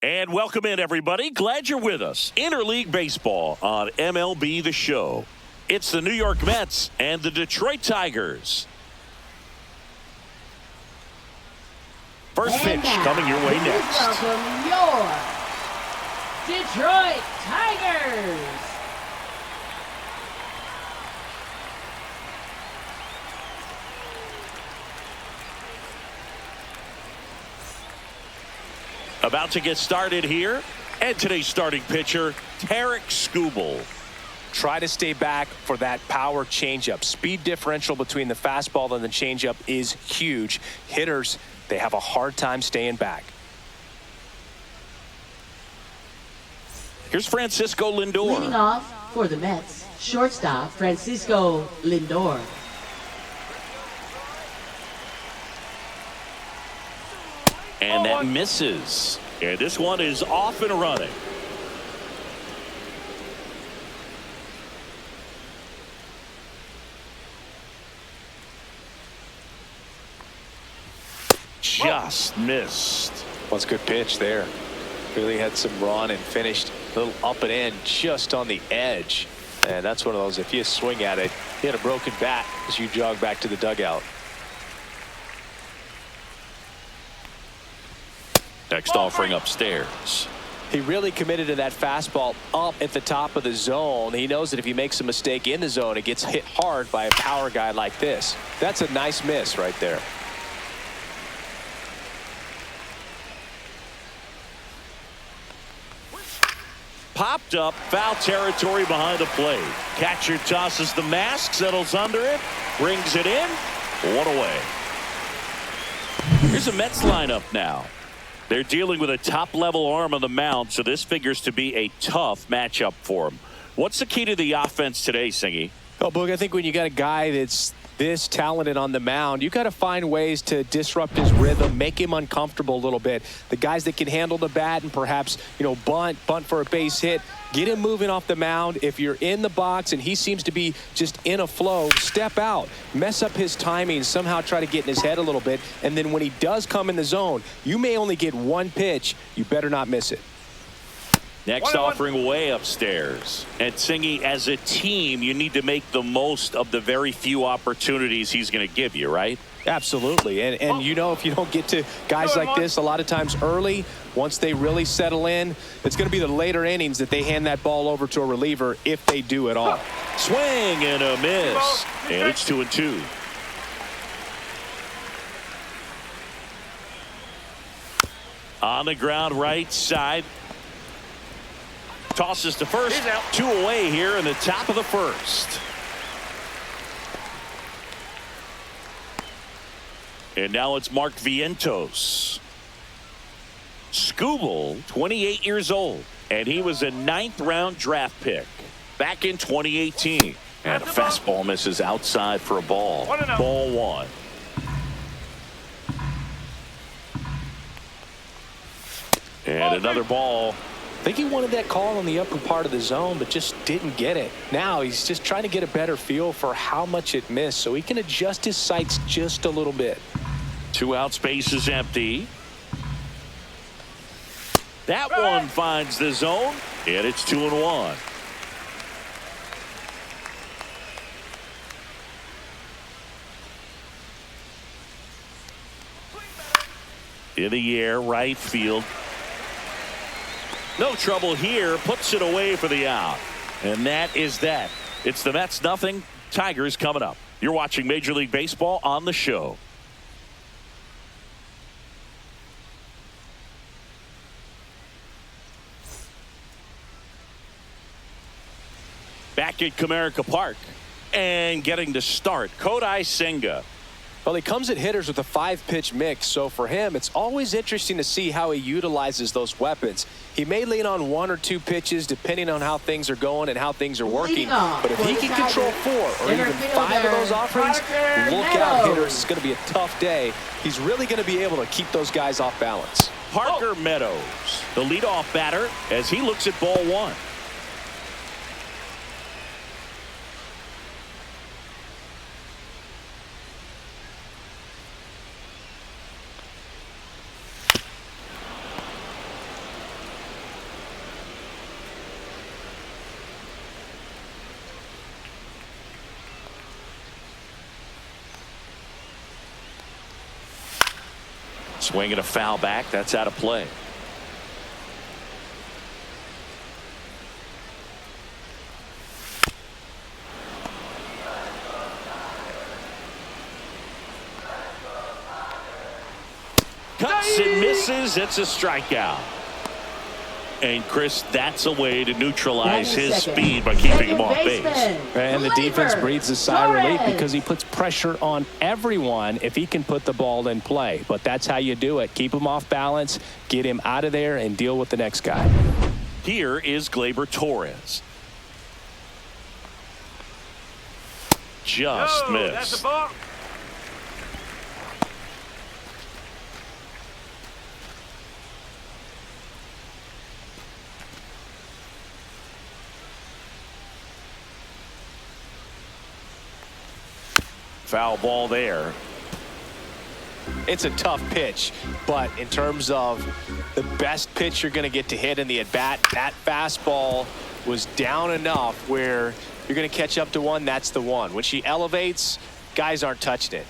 And welcome in, everybody. Glad you're with us. Interleague Baseball on MLB The Show. It's the New York Mets and the Detroit Tigers. First pitch coming your way next. Welcome your Detroit Tigers. About to get started here, and today's starting pitcher, Tarik Skubal. Try to stay back for that power changeup. Speed differential between the fastball and the changeup is huge. Hitters, they have a hard time staying back. Here's Francisco Lindor. Leading off for the Mets, shortstop Francisco Lindor. And that misses. And this one is off and running. Just missed. Well, it's a good pitch there. Really had some run and finished a little up and in just on the edge. And that's one of those, if you swing at it, you had a broken bat as you jog back to the dugout. Next offering upstairs. He really committed to that fastball up at the top of the zone. He knows that if he makes a mistake in the zone, it gets hit hard by a power guy like this. That's a nice miss right there. Popped up, foul territory behind the plate. Catcher tosses the mask, settles under it, brings it in, one away. Here's a Mets lineup now. They're dealing with a top-level arm on the mound, so this figures to be a tough matchup for them. What's the key to the offense today, Singy? Oh, Boog, I think when you got a guy that's this talented on the mound, you got to find ways to disrupt his rhythm, make him uncomfortable a little bit. The guys that can handle the bat and perhaps, bunt for a base hit, get him moving off the mound. If you're in the box and he seems to be just in a flow, step out, mess up his timing, somehow try to get in his head a little bit. And then when he does come in the zone, you may only get one pitch. You better not miss it. Next offering way upstairs. And Singy, as a team, you need to make the most of the very few opportunities he's going to give you, right? Absolutely. And if you don't get to guys like this a lot of times early, once they really settle in, it's going to be the later innings that they hand that ball over to a reliever if they do at all. Swing and a miss. And it's 2-2. On the ground right side. Tosses to first. 2 away here in the top of the first. And now it's Mark Vientos. Skubal, 28 years old, and he was a 9th-round draft pick back in 2018. And a fastball misses outside for a ball. Ball 1. And another ball. I think he wanted that call on the upper part of the zone, but just didn't get it. Now he's just trying to get a better feel for how much it missed so he can adjust his sights just a little bit. 2 out, space is empty. That one finds the zone, and it's 2-1. In the air, right field. No trouble here, puts it away for the out. And that is that. It's the Mets nothing, Tigers coming up. You're watching Major League Baseball on the show. Back at Comerica Park and getting to start, Kodai Senga. Well, he comes at hitters with a 5-pitch mix, so for him, it's always interesting to see how he utilizes those weapons. He may lean on 1 or 2 pitches depending on how things are going and how things are working, but if he can control 4 or even 5 of those offerings, look out, hitters. It's going to be a tough day. He's really going to be able to keep those guys off balance. Parker Meadows, the leadoff batter, as he looks at ball 1. Swinging a foul back. That's out of play. Cuts and misses. It's a strikeout. And Chris, that's a way to neutralize his speed by keeping him off base. And the defense breathes a sigh of relief because he puts pressure on everyone if he can put the ball in play. But that's how you do it. Keep him off balance, get him out of there, and deal with the next guy. Here is Gleyber Torres. Just missed. That's a ball. Foul ball there. It's a tough pitch, but in terms of the best pitch you're going to get to hit in the at-bat, that fastball was down enough where you're going to catch up to one. That's the one. When she elevates, guys aren't touching it.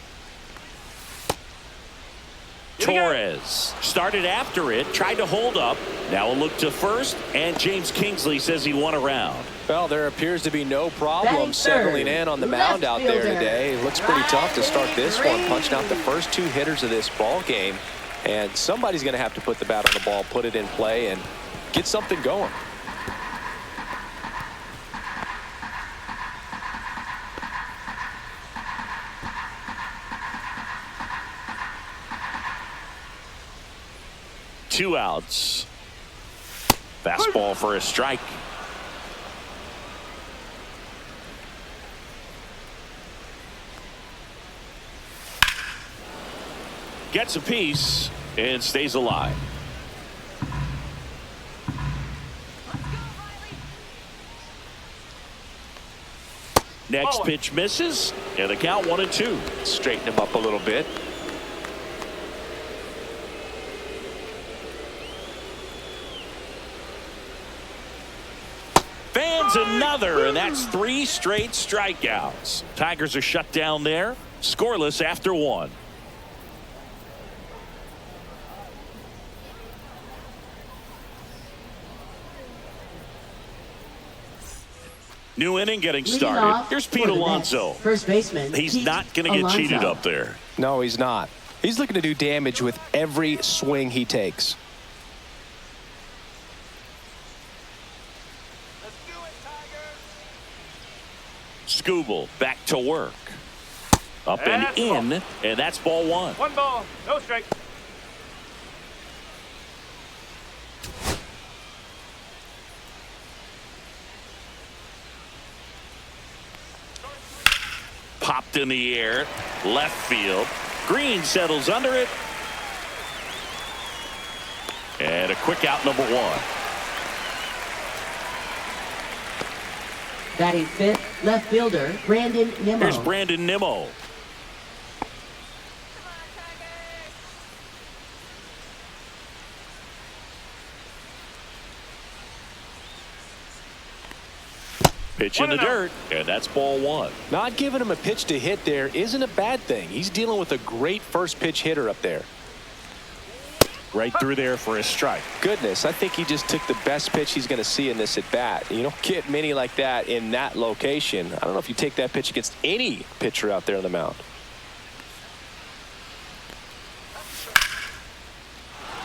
Torres started after it, tried to hold up. Now a look to first, and James Kingsley says he won a round. Well, there appears to be no problem settling in on the mound out there today. It looks pretty tough to start this one, punching out the first two hitters of this ball game. And somebody's going to have to put the bat on the ball, put it in play, and get something going. Two outs. Fastball for a strike. Gets a piece and stays alive. Next pitch misses, and the count 1-2. Straighten him up a little bit. Fans another, and that's 3 straight strikeouts. Tigers are shut down there, scoreless after 1. New inning getting started. Here's Pete Alonso. First baseman. He's not going to get cheated up there. No, he's not. He's looking to do damage with every swing he takes. Let's do it, Tigers. Skubal back to work. Up and in, and that's ball 1. 1 ball, no strike. Popped in the air, left field. Green settles under it. And a quick out, number 1. Batting fifth, left fielder Brandon Nimmo. Here's Brandon Nimmo. Pitch in the dirt, and that's ball 1. Not giving him a pitch to hit there isn't a bad thing. He's dealing with a great first pitch hitter up there. Right through there for a strike. Goodness, I think he just took the best pitch he's going to see in this at bat. You don't get many like that in that location. I don't know if you take that pitch against any pitcher out there on the mound.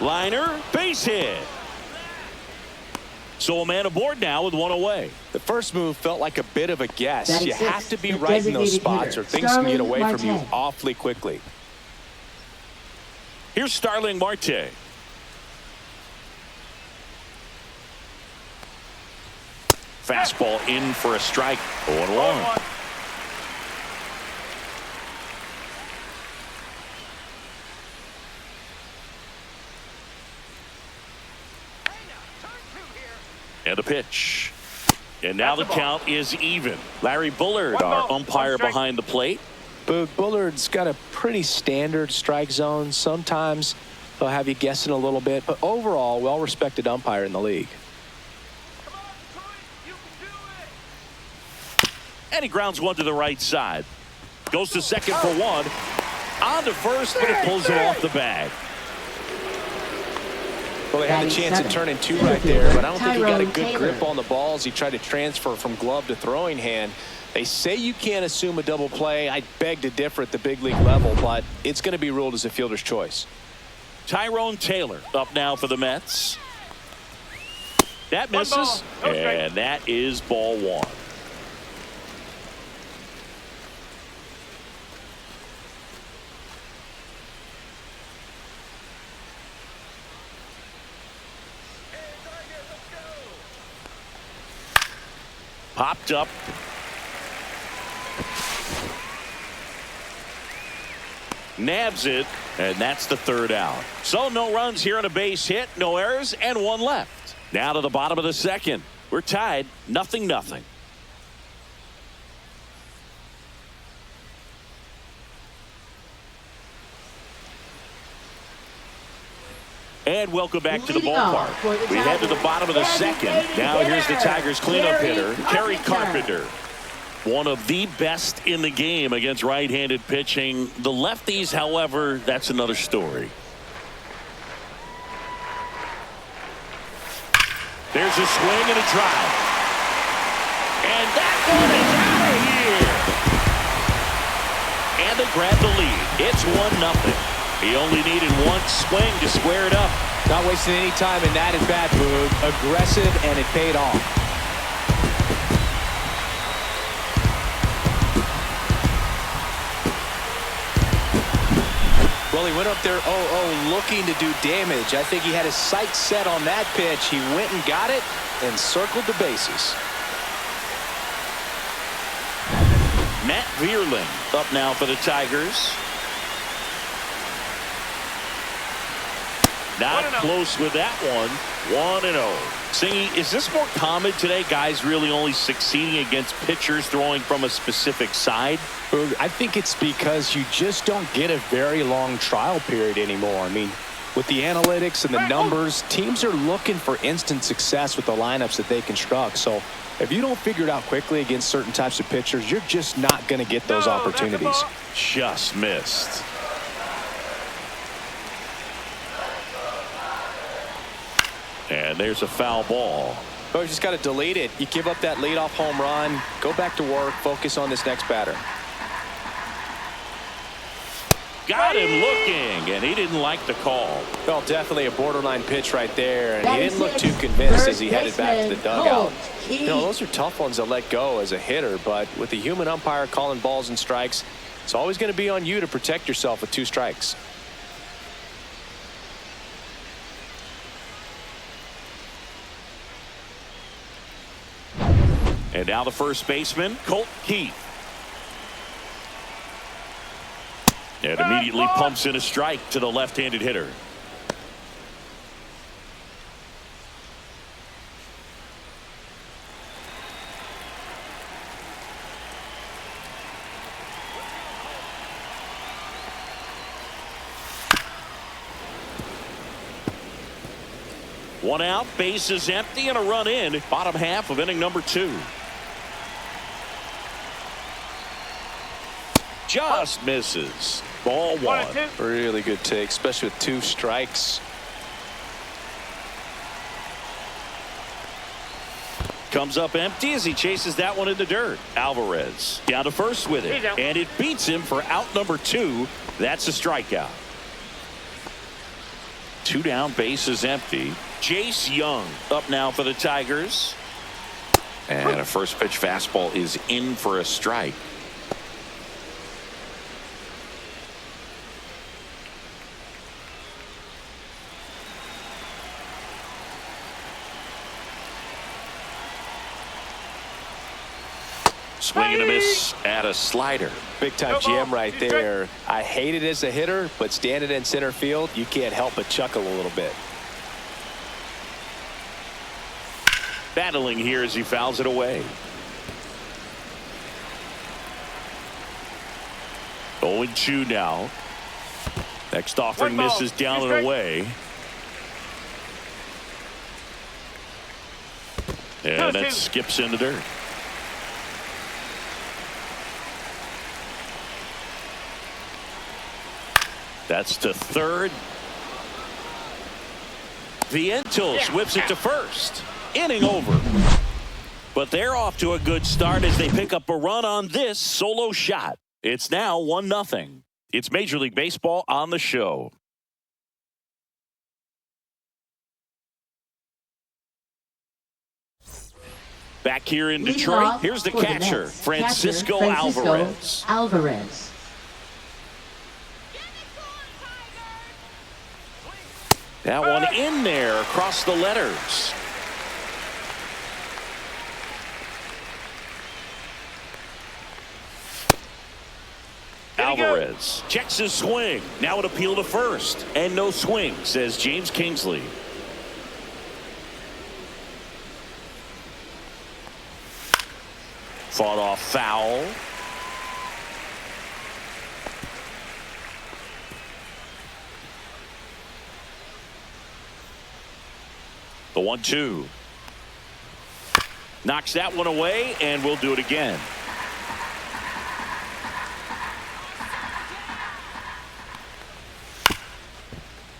Liner, base hit. So a man aboard now with 1 away. The first move felt like a bit of a guess. Batting You sixth, have to be the right in those designated spots hitter, or things can get away from you Starling awfully quickly. Here's Starling Marte. Fastball in for a strike. 0-1. And a pitch. And now the count is even. Larry Bullard, our umpire behind the plate. But Bullard's got a pretty standard strike zone. Sometimes they'll have you guessing a little bit, but overall, well-respected umpire in the league. And he grounds one to the right side. Goes to second for 1. On to first, but it pulls it off the bag. Well, they had a Batting chance at seventh. turning 2 right there, but I don't think he got a Tyrone good Taylor. grip on the balls. He tried to transfer from glove to throwing hand. They say you can't assume a double play. I beg to differ at the big league level, but it's going to be ruled as a fielder's choice. Tyrone Taylor up now for the Mets. That misses, and that is ball 1. Popped up. Nabs it, and that's the 3rd out. So no runs here on a base hit, no errors, and 1 left. Now to the bottom of the 2nd. We're tied, 0-0. And welcome back to the ballpark. We head to the bottom of the 2nd. Now here's the Tigers cleanup hitter, Kerry Carpenter. One of the best in the game against right-handed pitching. The lefties, however, that's another story. There's a swing and a drive. And that one is out of here. And they grab the lead. It's 1-0. He only needed 1 swing to square it up. Not wasting any time in that at-bat, Boog. Aggressive, and it paid off. Well, he went up there 0-0 looking to do damage. I think he had his sights set on that pitch. He went and got it and circled the bases. Matt Vierling up now for the Tigers. Not close with that one. 1-0. Singy, is this more common today? Guys really only succeeding against pitchers throwing from a specific side? I think it's because you just don't get a very long trial period anymore. I mean, with the analytics and the numbers, teams are looking for instant success with the lineups that they construct. So if you don't figure it out quickly against certain types of pitchers, you're just not going to get those opportunities. Just missed. And there's a foul ball. Oh, you just got to delete it. You give up that leadoff home run, go back to work, focus on this next batter. Got him looking, and he didn't like the call. Well, definitely a borderline pitch right there, and he didn't look too convinced as he headed back to the dugout. You know, those are tough ones to let go as a hitter, but with the human umpire calling balls and strikes, it's always going to be on you to protect yourself with 2 strikes. And now the first baseman, Colt Keith. And immediately pumps in a strike to the left-handed hitter. One out, base is empty, and a run in. Bottom half of inning number 2. Just misses. Ball 1. Really good take, especially with 2 strikes. Comes up empty as he chases that one in the dirt. Alvarez down to first with it. And it beats him for out number 2. That's a strikeout. 2 down, base is empty. Jace Young up now for the Tigers. And a first pitch fastball is in for a strike. Swing and a miss at a slider. Big time jam right there. I hate it as a hitter, but standing in center field, you can't help but chuckle a little bit. Battling here as he fouls it away. 0-2 now. Next offering misses down and away. And that skips in the dirt. That's to third. Vientos whips it to first. Inning over. But they're off to a good start as they pick up a run on this solo shot. It's now 1-0. It's Major League Baseball on the show. Back here in Detroit, here's the catcher, Francisco Alvarez. That one in there across the letters. Alvarez checks his swing. Now an appeal to first. And no swing, says James Kingsley. Fought off foul. The 1-2. Knocks that one away, and we'll do it again.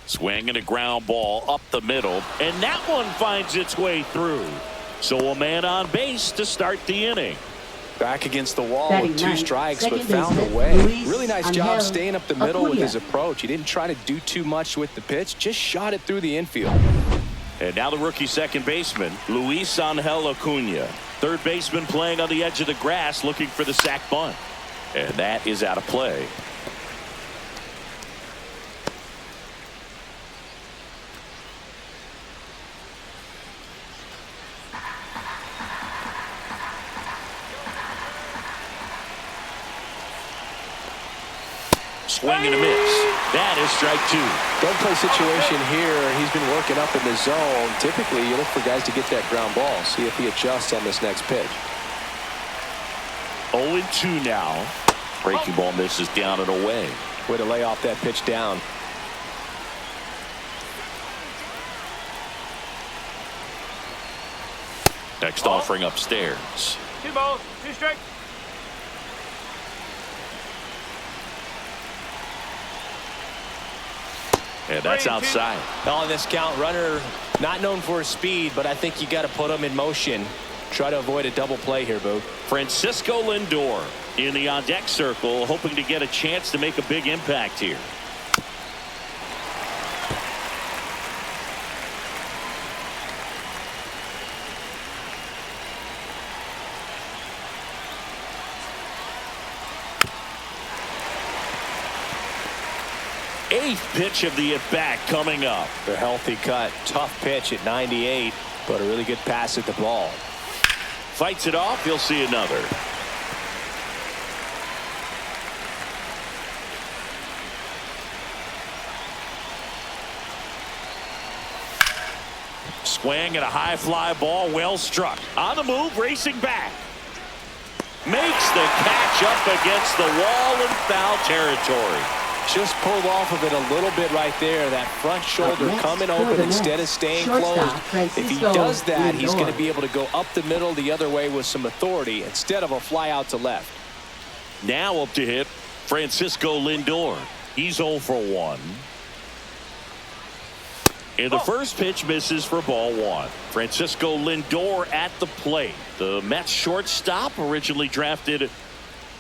Swing and a ground ball up the middle, and that one finds its way through. So a man on base to start the inning. Back against the wall with 2 strikes, but found a way. Really nice job staying up the middle with his approach. He didn't try to do too much with the pitch, just shot it through the infield. And now the rookie second baseman, Luis Angel Acuna. Third baseman playing on the edge of the grass looking for the sac bunt. And that is out of play. Swing and a miss. That is strike 2. Don't play situation here. He's been working up in the zone. Typically, you look for guys to get that ground ball. See if he adjusts on this next pitch. 0-2 now. Breaking ball misses down and away. Way to lay off that pitch down. Next offering upstairs. 2 balls, 2 strikes. And that's outside. On this count, runner not known for his speed, but I think you got to put him in motion. Try to avoid a double play here, Boog. Francisco Lindor in the on-deck circle, hoping to get a chance to make a big impact here. Eighth pitch of the at-bat coming up. A healthy cut. Tough pitch at 98, but a really good pass at the ball. Fights it off. He'll see another. Swing and a high fly ball, well struck. On the move, racing back. Makes the catch up against the wall in foul territory. Just pulled off of it a little bit right there. That front shoulder coming open instead of staying closed. If he does that, he's going to be able to go up the middle the other way with some authority instead of a fly out to left. Now up to hit Francisco Lindor. He's 0 for 1. And the first pitch misses for ball 1. Francisco Lindor at the plate. The Mets shortstop, originally drafted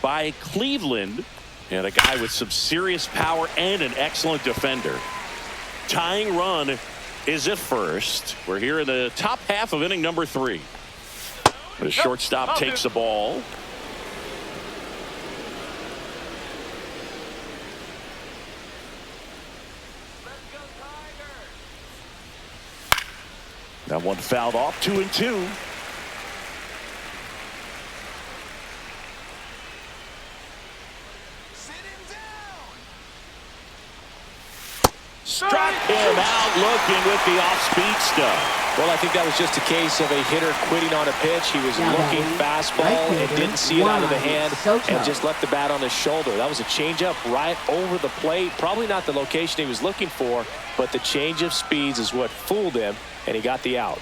by Cleveland. And a guy with some serious power and an excellent defender. Tying run is at first. We're here in the top half of inning number 3. The shortstop takes the ball. That one fouled off. 2-2. Struck him out looking with the off-speed stuff. Well, I think that was just a case of a hitter quitting on a pitch. He was looking fastball and didn't see it out of the hand and just left the bat on his shoulder. That was a changeup right over the plate. Probably not the location he was looking for, but the change of speeds is what fooled him, and he got the out.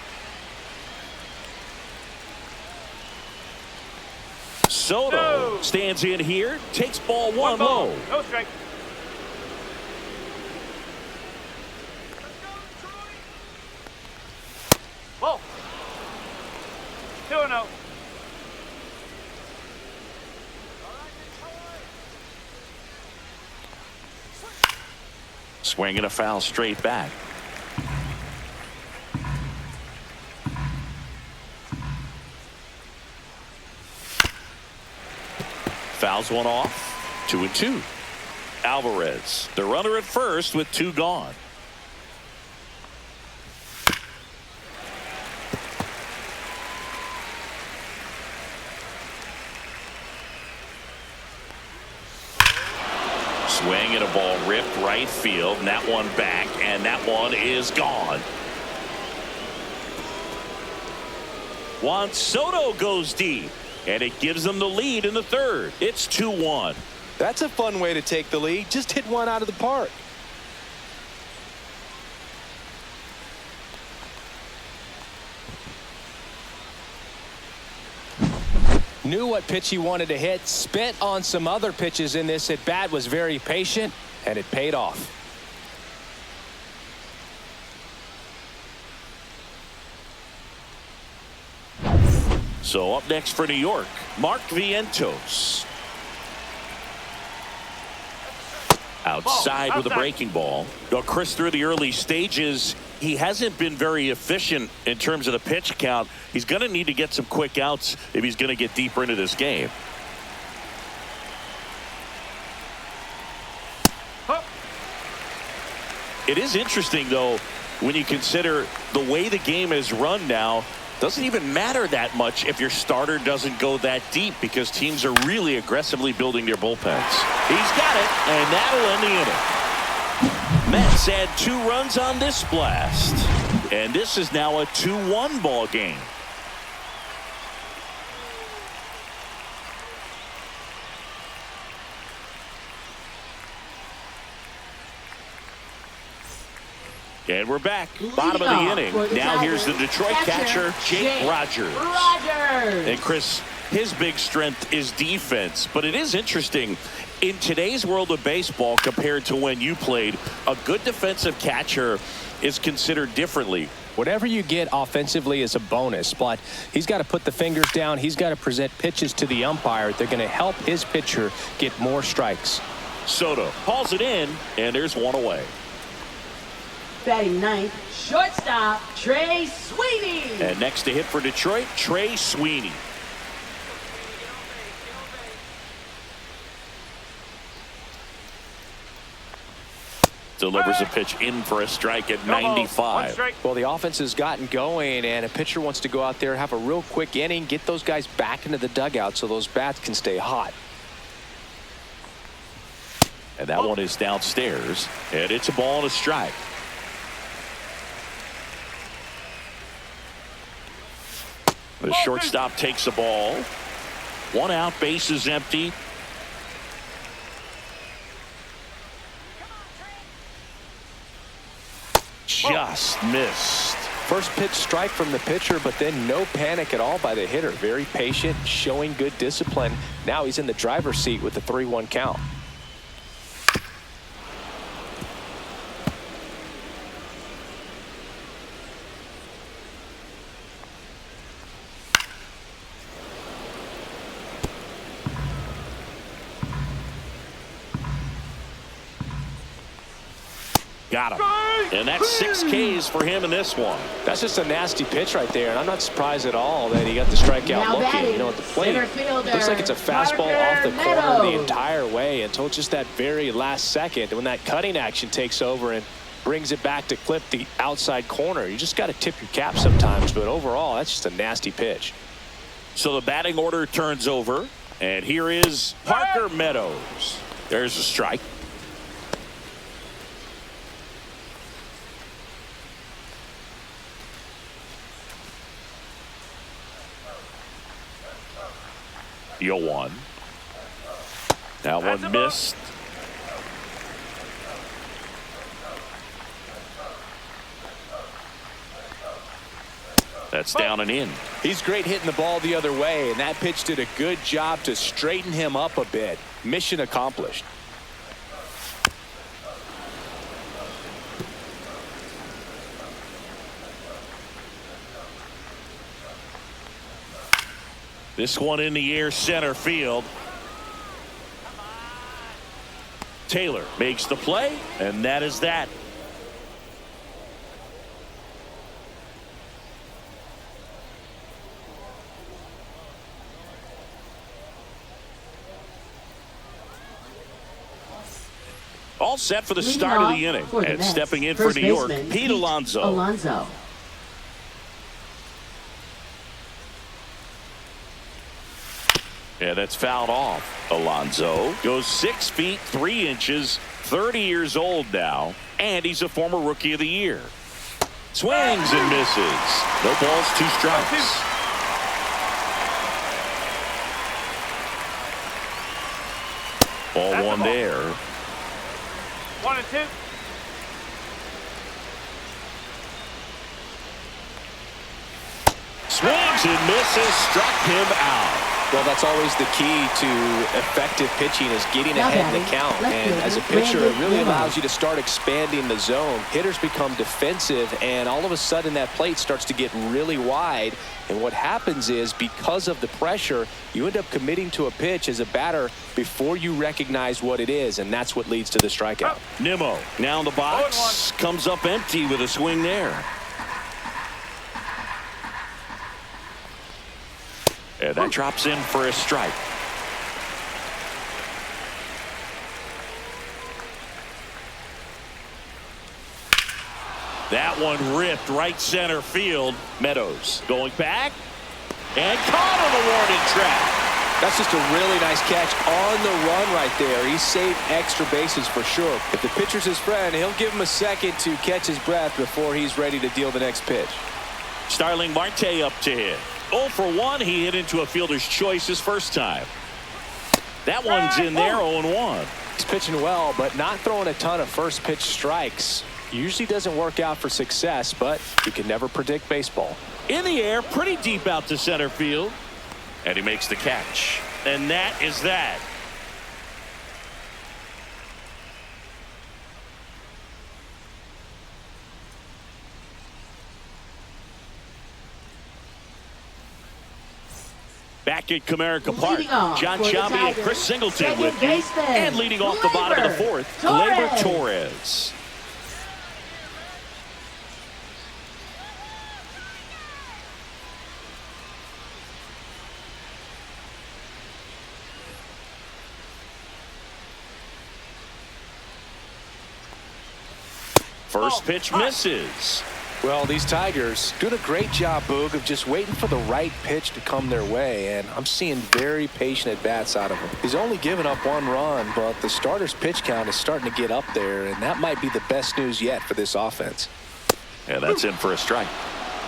Soto stands in here, takes ball 1 low. No strike. Swing and a foul straight back. Fouls one off. 2-2. Alvarez, the runner at first with 2 gone. Swing and a ball ripped right field, and that one back, and that one is gone. Juan Soto goes deep, and it gives them the lead in the third. It's 2-1. That's a fun way to take the lead. Just hit one out of the park. Knew what pitch he wanted to hit, spent on some other pitches in this at bat, was very patient, and it paid off. So up next for New York, Mark Vientos. Outside with a breaking ball. Now, Chris, through the early stages, he hasn't been very efficient in terms of the pitch count. He's going to need to get some quick outs if he's going to get deeper into this game. It is interesting, though, when you consider the way the game is run now. Doesn't even matter that much if your starter doesn't go that deep, because teams are really aggressively building their bullpens. He's got it, and that'll end the inning. Mets add 2 runs on this blast, and this is now a 2-1 ball game. And we're back. Bottom of the inning. Now here's the Detroit catcher, Jake Rogers. And Chris, his big strength is defense. But it is interesting, in today's world of baseball compared to when you played, a good defensive catcher is considered differently. Whatever you get offensively is a bonus, but he's got to put the fingers down. He's got to present pitches to the umpire. They're going to help his pitcher get more strikes. Soto hauls it in, and there's one away. Batting ninth, shortstop, Trey Sweeney. And next to hit for Detroit, Trey Sweeney. Delivers a pitch in for a strike at 95. Well, the offense has gotten going, and a pitcher wants to go out there, have a real quick inning, get those guys back into the dugout so those bats can stay hot. And that one is downstairs, and it's a ball and a strike. The shortstop takes the ball. 1 out, base is empty. Just missed. First pitch strike from the pitcher, but then no panic at all by the hitter. Very patient, showing good discipline. Now he's in the driver's seat with the 3-1 count. Got him. And that's 6 Ks for him in this one. That's just a nasty pitch right there, and I'm not surprised at all that he got the strikeout looking. You know, at the plate, looks like it's a fastball off the corner the entire way until just that very last second when that cutting action takes over and brings it back to clip the outside corner. You just got to tip your cap sometimes, but overall, that's just a nasty pitch. So the batting order turns over, and here is Parker Meadows. There's a strike. The 0-1. That one missed. That's down and in. He's great hitting the ball the other way, and that pitch did a good job to straighten him up a bit. Mission accomplished. This one in the air, center field. Taylor makes the play, and that is that. All set for the start of the inning. And stepping in for New York, Pete Alonso. Yeah, that's fouled off. Alonso goes 6 feet 3 inches, 30 years old now, and he's a former Rookie of the Year. Swings and misses. No balls, 2 strikes. Ball 1 there. 1 and 2. Swings and misses, struck him out. Well, that's always the key to effective pitching is getting ahead in the count. And as a pitcher, it really allows you to start expanding the zone. Hitters become defensive, and all of a sudden that plate starts to get really wide. And what happens is, because of the pressure, you end up committing to a pitch as a batter before you recognize what it is, and that's what leads to the strikeout. Nimmo now in the box, comes up empty with a swing there. And that drops in for a strike. That one ripped right center field. Meadows going back and caught on the warning track. That's just a really nice catch on the run right there. He saved extra bases for sure. If the pitcher's his friend, he'll give him a second to catch his breath before he's ready to deal the next pitch. Starling Marte up to hit. 0 for 1. He hit into a fielder's choice his first time. That one's in there, 0-1. He's pitching well, but not throwing a ton of first pitch strikes. Usually doesn't work out for success, but you can never predict baseball. In the air, pretty deep out to center field. And he makes the catch. And that is that. Back at Comerica Park, John Sciambi and Chris Singleton with you. And leading off the bottom of the 4th, Gleyber Torres. First pitch misses. Well, these Tigers doing a great job, Boog, of just waiting for the right pitch to come their way, and I'm seeing very patient at-bats out of him. He's only given up 1 run, but the starter's pitch count is starting to get up there, and that might be the best news yet for this offense. And that's in for a strike.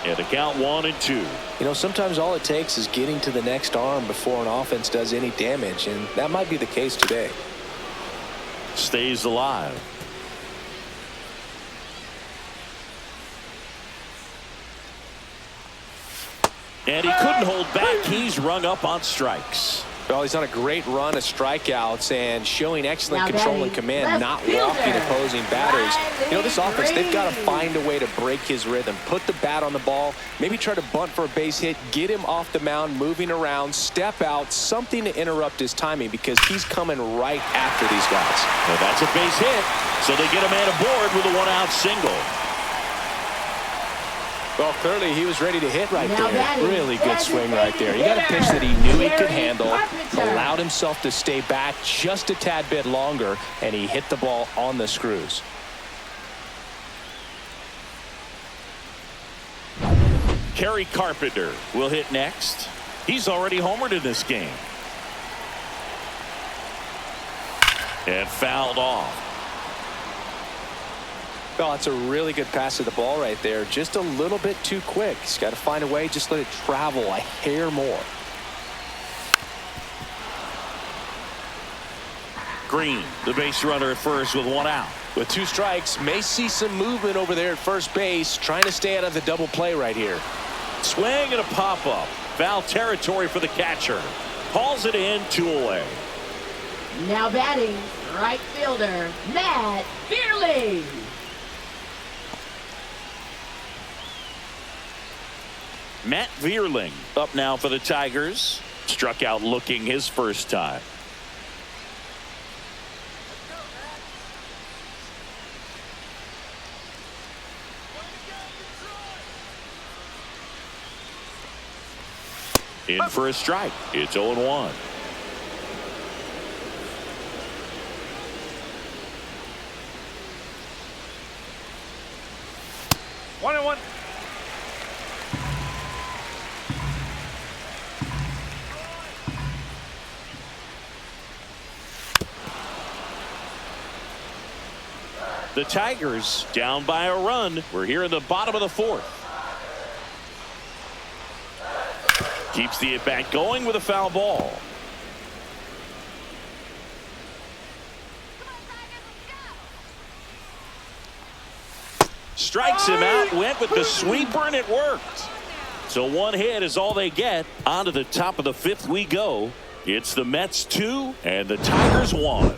And the count 1-2. You know, sometimes all it takes is getting to the next arm before an offense does any damage, and that might be the case today. Stays alive. And he couldn't hold back. He's rung up on strikes. Well, he's on a great run of strikeouts and showing excellent control and command, not walking opposing batters. You know, this offense, they've got to find a way to break his rhythm, put the bat on the ball, maybe try to bunt for a base hit, get him off the mound, moving around, step out, something to interrupt his timing because he's coming right after these guys. Well, that's a base hit, so they get a man aboard with a 1-out single. Well, clearly he was ready to hit right there. Really good swing right there. He got a pitch that he knew he could handle, allowed himself to stay back just a tad bit longer, and he hit the ball on the screws. Kerry Carpenter will hit next. He's already homered in this game. And fouled off. Well, that's a really good pass to the ball right there. Just a little bit too quick. He's got to find a way, just let it travel a hair more. Green, the base runner at first with 1 out. With 2 strikes, may see some movement over there at first base, trying to stay out of the double play right here. Swing and a pop-up. Foul territory for the catcher. Calls it in, 2 away. Now batting, right fielder, Matt Vierling. Matt Vierling up now for the Tigers. Struck out looking his first time. In for a strike. It's 0-1. One and one. The Tigers down by a run. We're here in the bottom of the fourth. Keeps the at-bat going with a foul ball. Strikes him out, went with the sweeper, and it worked. So one hit is all they get. On to the top of the fifth we go. It's the Mets 2 and the Tigers 1.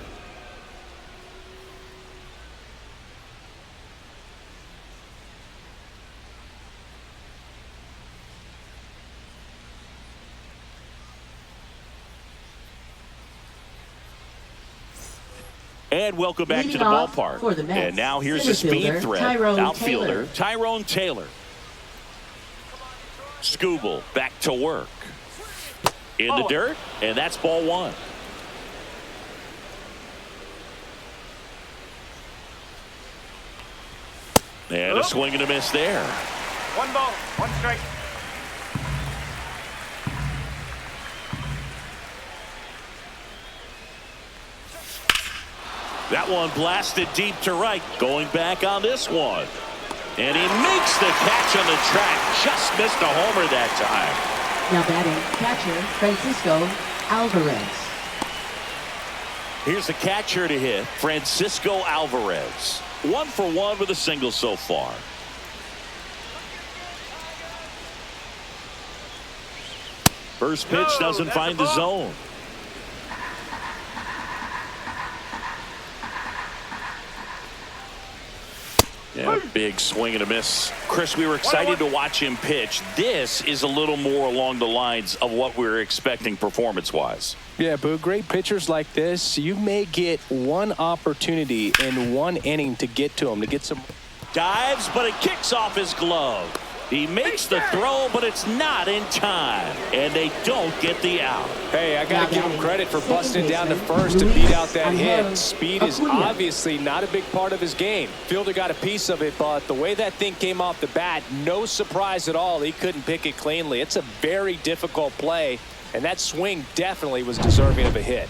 And welcome back to the ballpark. And now here's the speed threat. Outfielder Tyrone Taylor. Scooble back to work. In the dirt, and that's ball one. And a swing and a miss there. One ball, one strike. That one blasted deep to right. Going back on this one. And he makes the catch on the track. Just missed a homer that time. Now batting, catcher Francisco Alvarez. Here's the catcher to hit, Francisco Alvarez. 1 for 1 with a single so far. First pitch doesn't find the zone. Yeah, big swing and a miss. Chris, we were excited to watch him pitch. This is a little more along the lines of what we were expecting performance-wise. Yeah, Boo, great pitchers like this, you may get one opportunity in one inning to get to him, to get some. Dives, but it kicks off his glove. He makes the throw, but it's not in time. And they don't get the out. Hey, I got to give him credit for busting down to first to beat out that hit. Speed is obviously not a big part of his game. Fielder got a piece of it, but the way that thing came off the bat, no surprise at all. He couldn't pick it cleanly. It's a very difficult play, and that swing definitely was deserving of a hit.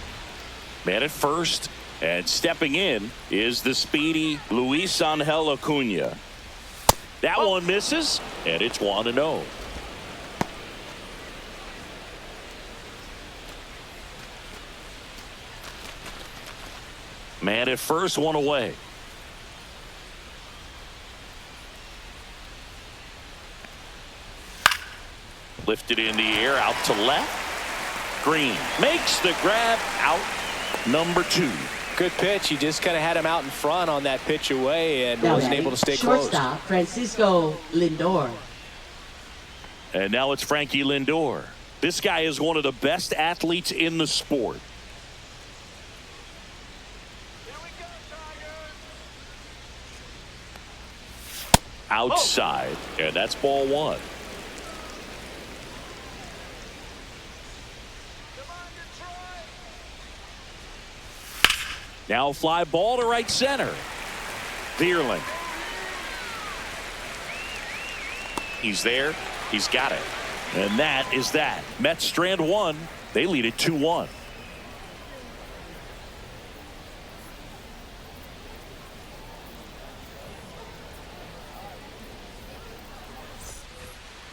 Man at first, and stepping in is the speedy Luis Angel Acuna. That one misses, and it's 1-0. Man at first, one away. Lifted in the air, out to left. Green makes the grab, out number 2. Good pitch. He just kind of had him out in front on that pitch away and wasn't able to stay close. Shortstop Francisco Lindor. And now it's Frankie Lindor. This guy is one of the best athletes in the sport. Outside, and that's ball one. Now fly ball to right center. Deerling. He's there. He's got it. And that is that. Mets strand one. They lead it 2-1.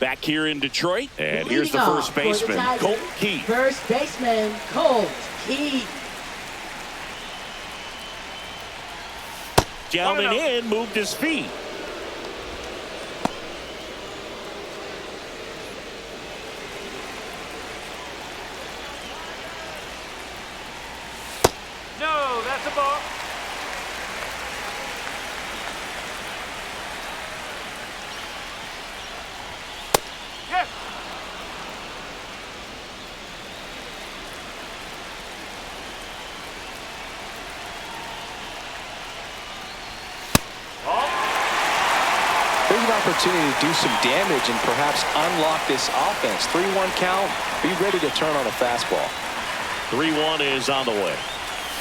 Back here in Detroit. And here's the first baseman, Colt Keith. First baseman, Colt Keith. Down and in, moved his feet. No, that's a ball. Yes. opportunity to do some damage and perhaps unlock this offense. 3-1 count. Be ready to turn on a fastball. 3-1 is on the way.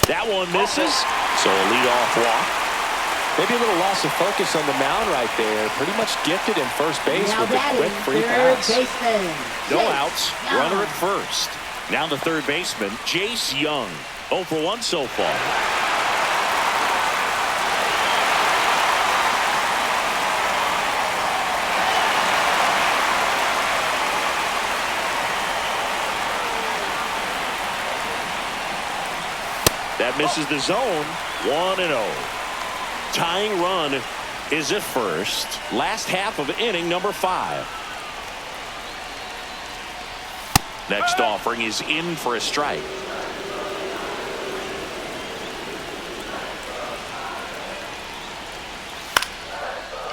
That one misses. So a leadoff walk. Maybe a little loss of focus on the mound right there. Pretty much gifted in first base Now with a quick free third pass. baseman. No Jace outs. Young. Runner at first. Now the third baseman, Jace Young. 0 for 1 so far. That misses the zone. 1-0. Tying run is at first. Last half of inning number 5. Next offering is in for a strike.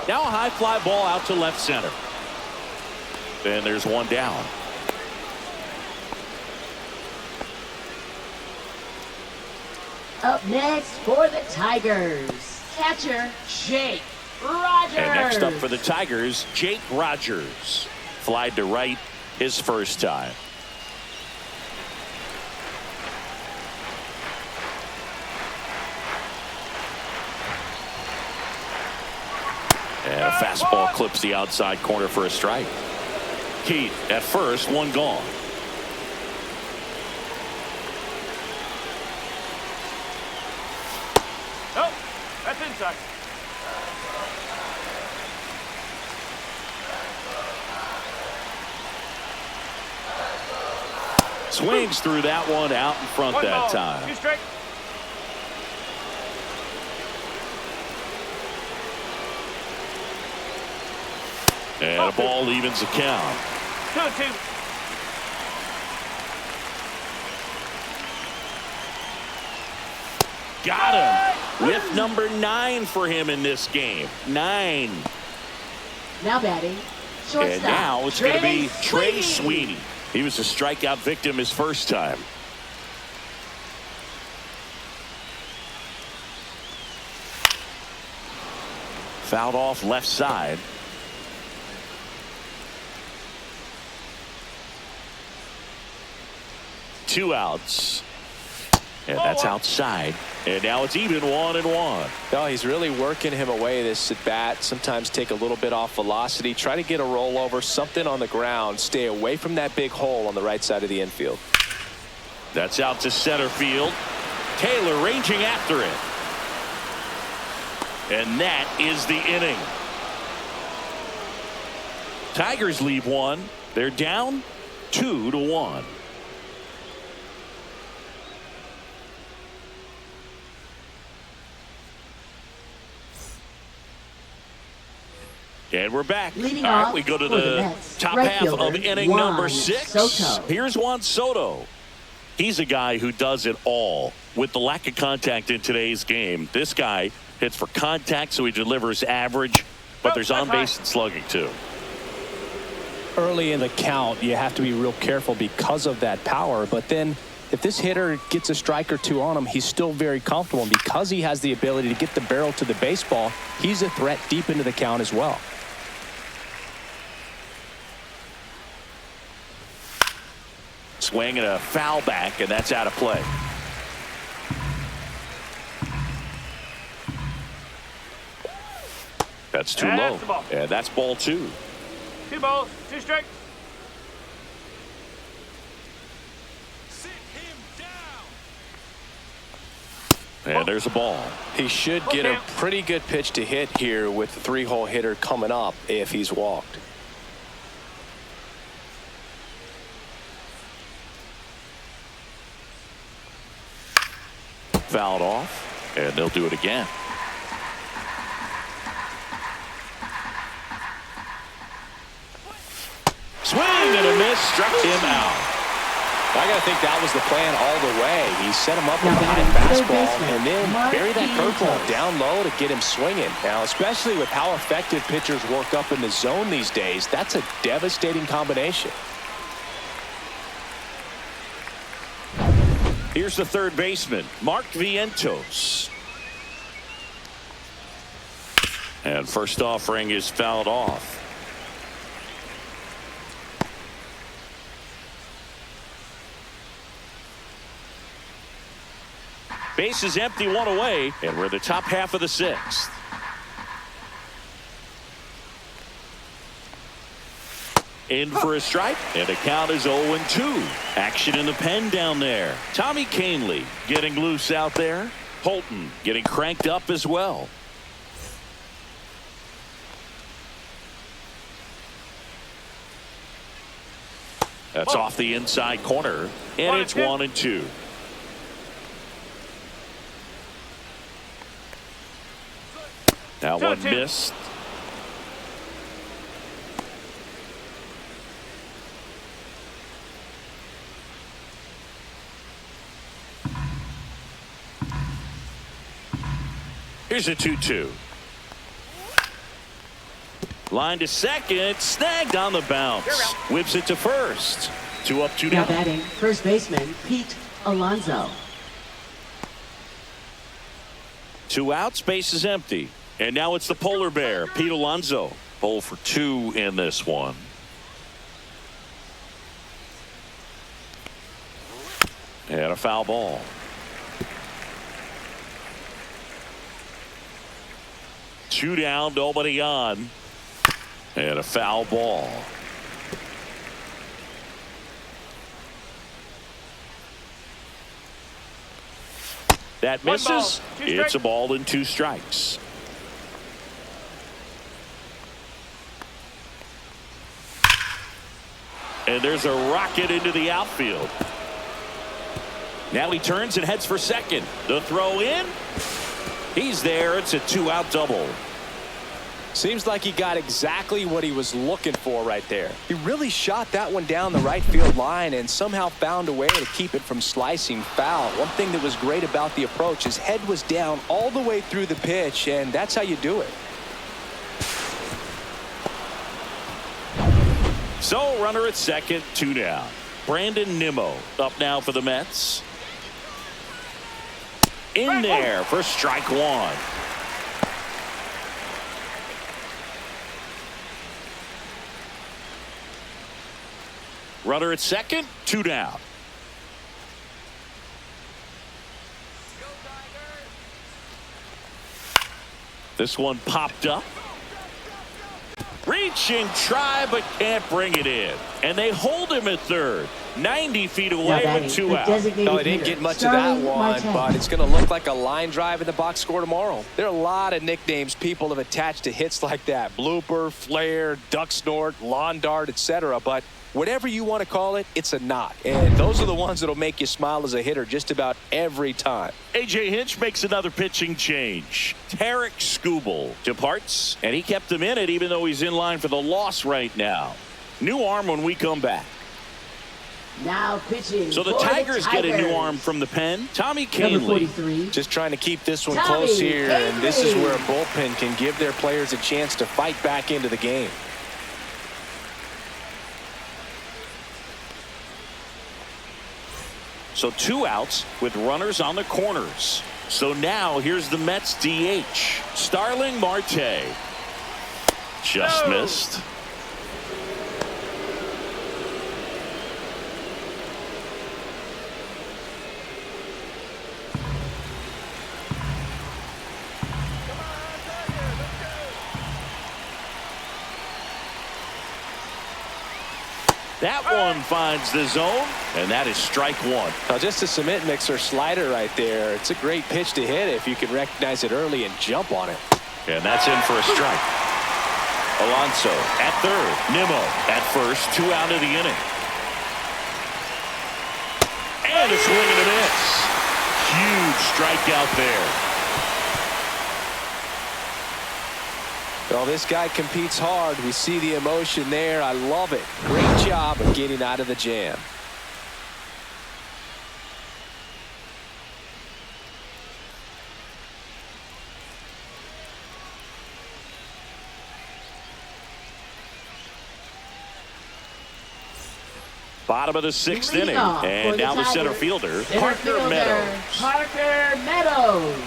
Now a high fly ball out to left center. And there's one down. Up next for the Tigers, catcher Jake Rogers. And next up for the Tigers, Jake Rogers. Flied to right his first time. And a fastball clips the outside corner for a strike. Keith at first, one gone. Nope, that's inside. Swings through that one out in front One that ball, time. 2 strikes. And a ball evens the count. 2-2. Got him with number 9 for him in this game. 9. Now batting, shortstop. And now it's going to be Trey Sweeney. Sweeney. He was a strikeout victim his first time. Fouled off left side. Two outs. And that's outside. And now it's even 1-1. No, he's really working him away this at bat. Sometimes take a little bit off velocity. Try to get a rollover, something on the ground. Stay away from that big hole on the right side of the infield. That's out to center field. Taylor ranging after it. And that is the inning. Tigers leave one. They're down 2-1. And we're back. Leading All right, off we go to for the the Mets, top right half of fielder, inning Juan number 6. Soto. Here's Juan Soto. He's a guy who does it all. With the lack of contact in today's game, this guy hits for contact, so he delivers average, but there's on base and slugging too. Early in the count, you have to be real careful because of that power. But then if this hitter gets a strike or two on him, he's still very comfortable. And because he has the ability to get the barrel to the baseball, he's a threat deep into the count as well. Swing and a foul back, and that's out of play. That's too And low. that's the ball. And that's ball 2. 2 balls, 2 strikes. And there's a ball. He should get a pretty good pitch to hit here with the 3-hole hitter coming up if he's walked. Fouled off, and they'll do it again. Swing and a miss, struck him out. I got to think that was the plan all the way. He set him up with Now a high batting, third fastball baseman, and then Mark bury that curveball Vientos. down low to get him swinging. Now, especially with how effective pitchers work up in the zone these days, that's a devastating combination. Here's the third baseman, Mark Vientos. And first offering is fouled off. Base is empty, one away, and we're the top half of the sixth. In for a strike, and the count is 0-2. Action in the pen down there. Tommy Kahnle getting loose out there. Holton getting cranked up as well. That's off the inside corner, and it's 1-2. That one missed. Here's a 2-2. Line to second, snagged on the bounce. Whips it to first. 2 up, 2 Now down. batting, first baseman Pete Alonso. 2 outs, base is empty. And now it's the polar bear, Pete Alonso. 0 for 2 in this one. And a foul ball. Two down, nobody on. And a foul ball. That misses. It's a ball and 2 strikes. And there's a rocket into the outfield. Now he turns and heads for second. The throw in. He's there. It's a 2-out double. Seems like he got exactly what he was looking for right there. He really shot that one down the right field line and somehow found a way to keep it from slicing foul. One thing that was great about the approach, his head was down all the way through the pitch, and that's how you do it. So runner at second, 2 down. Brandon Nimmo up now for the Mets. In there for strike 1. Runner at second, 2 down. This one popped up. Reach and try, but can't bring it in. And they hold him at third. 90 feet away with 2 out. No, it didn't get much of that one, but it's going to look like a line drive in the box score tomorrow. There are a lot of nicknames people have attached to hits like that. Blooper, flare, duck snort, lawn dart, etc. But whatever you want to call it, it's a knock. And those are the ones that'll make you smile as a hitter just about every time. A.J. Hinch makes another pitching change. Tarek Skubal departs, and he kept him in it even though he's in line for the loss right now. New arm when we come back. Now pitching. So the Tigers get a new arm from the pen. Tommy Kahnle. Just trying to keep this one close here, and this is where a bullpen can give their players a chance to fight back into the game. So 2 outs with runners on the corners. So now here's the Mets DH. Starling Marte. Just missed. That one finds the zone, and that is strike 1. Now just a cement mixer slider right there. It's a great pitch to hit if you can recognize it early and jump on it. And that's in for a strike. Alonso at third. Nimmo at first. 2 out of the inning. And a swing and a miss. Huge strikeout there. Well, this guy competes hard. We see the emotion there. I love it. Great job of getting out of the jam. Bottom of the 6th inning. And now the center fielder, Parker Meadows. Parker Meadows.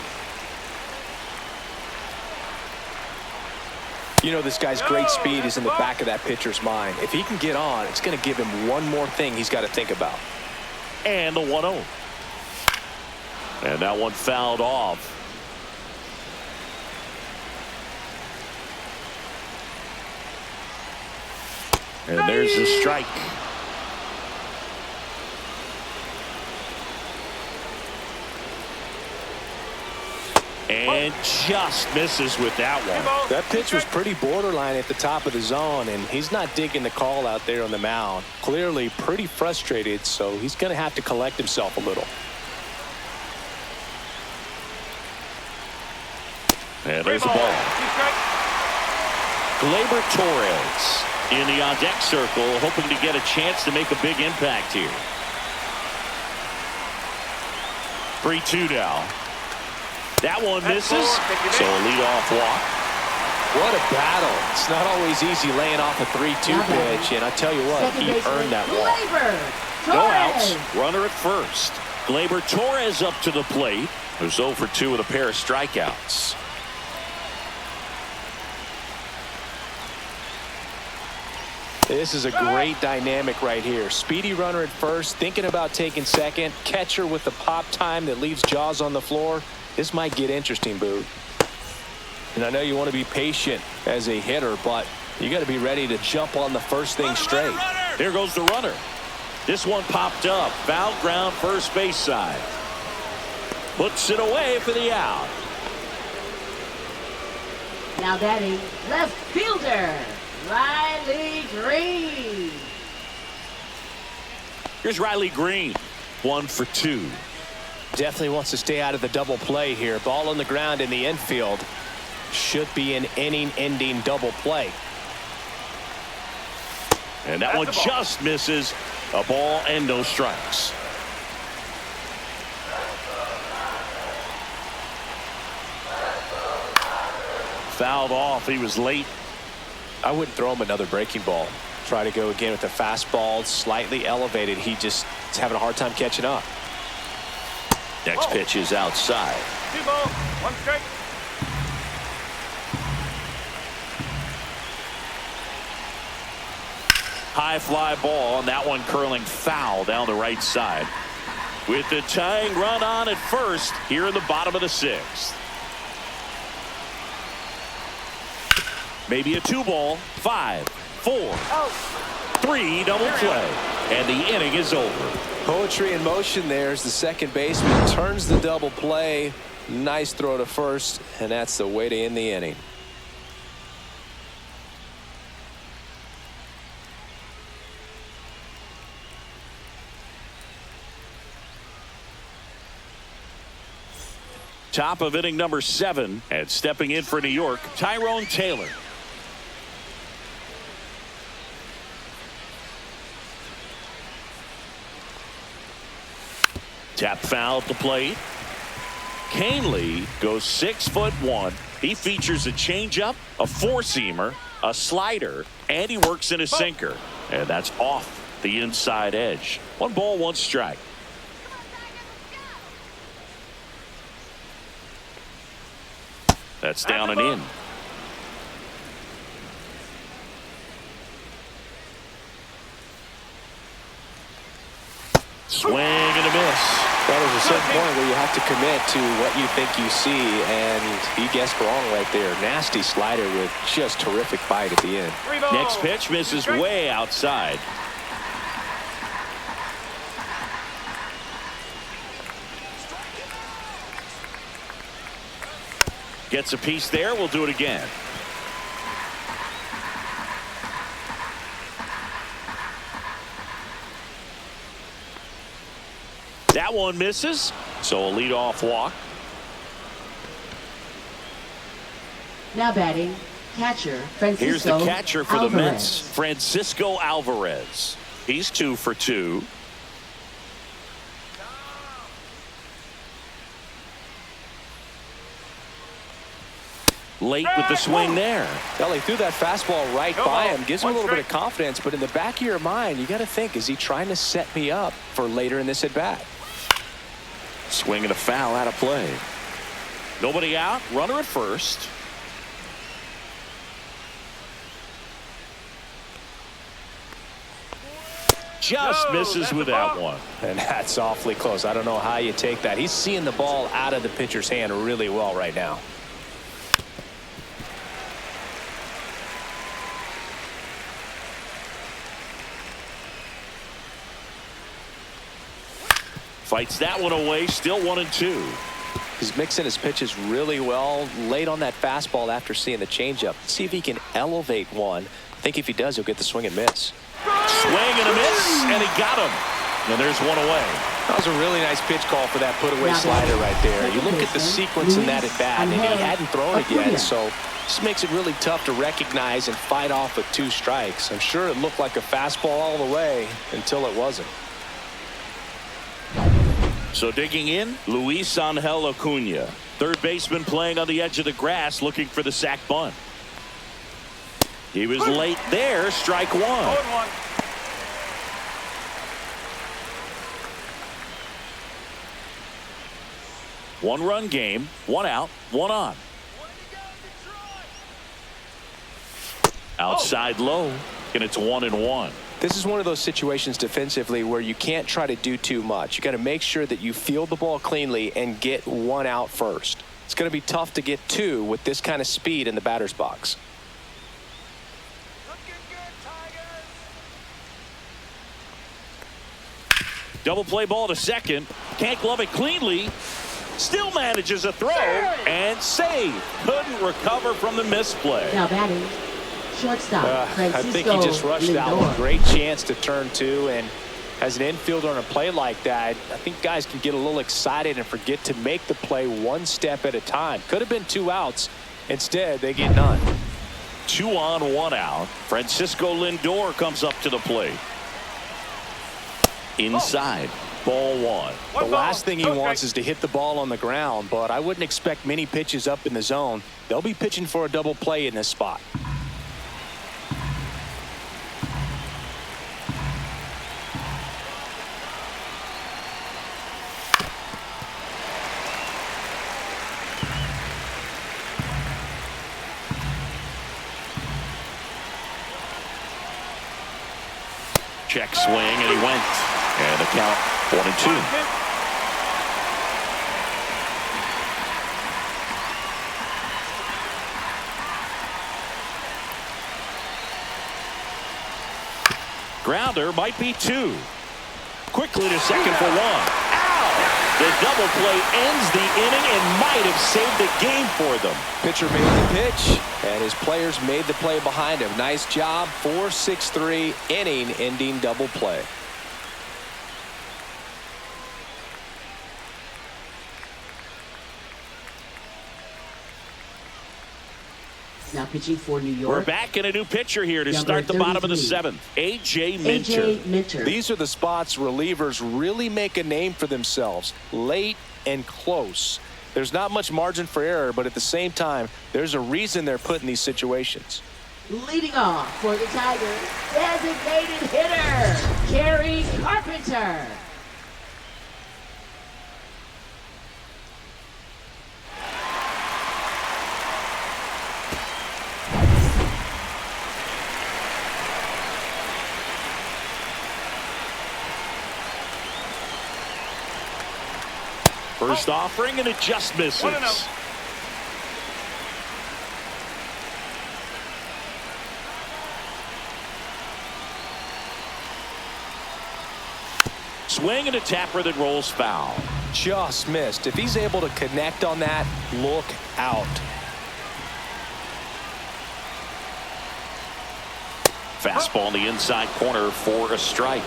You know, this guy's great speed is in the back of that pitcher's mind. If he can get on, it's going to give him one more thing he's got to think about. And the 1-0. And that one fouled off. And there's the strike. And just misses with that one. That pitch was pretty borderline at the top of the zone, and he's not digging the call out there on the mound. Clearly pretty frustrated, so he's going to have to collect himself a little. And there's the ball. Gleyber Torres in the on-deck circle, hoping to get a chance to make a big impact here. 3-2 now. That one misses, so a leadoff walk. What a battle. It's not always easy laying off a 3-2 pitch, and I tell you what, he earned that walk. No outs, runner at first. Gleyber Torres up to the plate, who's 0 for 2 with a pair of strikeouts. This is a great dynamic right here. Speedy runner at first, thinking about taking second. Catcher with the pop time that leaves Jaws on the floor. This might get interesting, Boo. And I know you want to be patient as a hitter, but you got to be ready to jump on the first thing straight. There goes the runner. This one popped up. Foul ground, first base side. Puts it away for the out. Now batting, left fielder, Riley Green. Here's Riley Green. 1 for 2. Definitely wants to stay out of the double play here. Ball on the ground in the infield. Should be an inning-ending double play. And that one just misses. A ball and no strikes. Fouled off. He was late. I wouldn't throw him another breaking ball. Try to go again with the fastball, slightly elevated. He just is having a hard time catching up. Next pitch is outside. 2 balls, 1 strike. High fly ball, and that one curling foul down the right side. With the tying run on at first here in the bottom of the 6th. Maybe a 2 ball, 5, 4, 3 double play, and the inning is over. Poetry in motion there as the second baseman turns the double play. Nice throw to first, and that's the way to end the inning. Top of inning number 7, and stepping in for New York, Tyrone Taylor. Tap foul at the plate. Canely goes 6'1". He features a changeup, a 4-seamer, a slider, and he works in a sinker. And that's off the inside edge. 1 ball, 1 strike. That's down and in. Swing and a miss. Well, there's a certain point where you have to commit to what you think you see, and he guessed wrong right there. Nasty slider with just terrific bite at the end. Next pitch misses way outside. Gets a piece there. We'll do it again. That one misses, so a leadoff walk. Now batting, catcher Francisco Here's the catcher for Alvarez. the Mets, Francisco Alvarez. He's 2 for 2. Late with the swing there. Well, he threw that fastball right by him. Gives him a little bit of confidence, but in the back of your mind, you got to think, is he trying to set me up for later in this at-bat? Swing and a foul out of play. Nobody out. Runner at first. just misses with that one. And that's awfully close. I don't know how you take that. He's seeing the ball out of the pitcher's hand really well right now. Fights that one away. Still 1-2. He's mixing his pitches really well. Late on that fastball after seeing the changeup. See if he can elevate one. I think if he does, he'll get the swing and miss. Swing and a miss, and he got him. And there's one away. That was a really nice pitch call for that put-away slider right there. You look at the sequence in that at bat, and he hadn't thrown it yet, so this makes it really tough to recognize and fight off with 2 strikes. I'm sure it looked like a fastball all the way until it wasn't. So digging in, Luis Angel Acuna, third baseman playing on the edge of the grass, looking for the sac bunt. He was late there. Strike 1. 0-1. One-run game, 1 out, 1 on. Outside low, and it's 1-1. This is one of those situations defensively where you can't try to do too much. You got to make sure that you field the ball cleanly and get 1 out first. It's going to be tough to get 2 with this kind of speed in the batter's box. Double play ball to second. Can't glove it cleanly. Still manages a throw and save. Couldn't recover from the misplay. Now batting, shortstop, Francisco I think he just rushed Lindor. that one. Great chance to turn 2, and as an infielder on a play like that, I think guys can get a little excited and forget to make the play 1 step at a time. Could have been 2 outs. Instead, they get none. 2 on, 1 out. Francisco Lindor comes up to the plate. Inside, ball 1. The last thing he wants is to hit the ball on the ground, but I wouldn't expect many pitches up in the zone. They'll be pitching for a double play in this spot. Check swing, and he went. And the count 1-2. Grounder might be 2. Quickly to second for 1. Ow! The double play ends the inning and might have saved the game for them. Pitcher made the pitch, and his players made the play behind him. Nice job. 4-6-3 inning-ending double play. Now pitching for New York. We're back in a new pitcher here to Number start the bottom of the 33. 7th. A.J. Minter. A.J. Minter. These are the spots relievers really make a name for themselves. Late and close. There's not much margin for error, but at the same time, there's a reason they're put in these situations. Leading off for the Tigers, designated hitter, Kerry Carpenter. First offering, and it just misses. 1-0. Swing and a tapper that rolls foul. Just missed. If he's able to connect on that, look out. Fastball in the inside corner for a strike.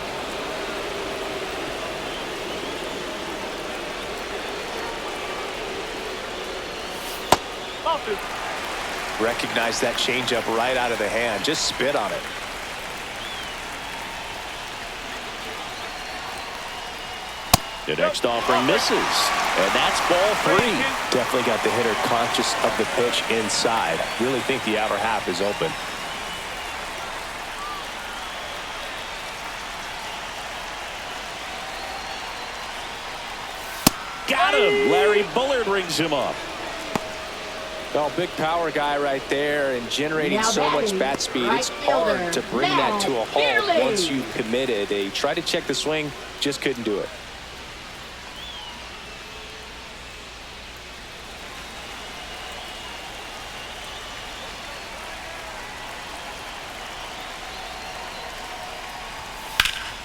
Recognize that changeup right out of the hand. Just spit on it. The next offering misses, and that's ball 3. Definitely got the hitter conscious of the pitch inside. Really think the outer half is open. Got him. Larry Bullard rings him up. Oh, big power guy right there and generating Now so much batting, bat speed. right It's hard fielder, to bring that to a halt Fairley. once you've committed. They tried to check the swing, just couldn't do it.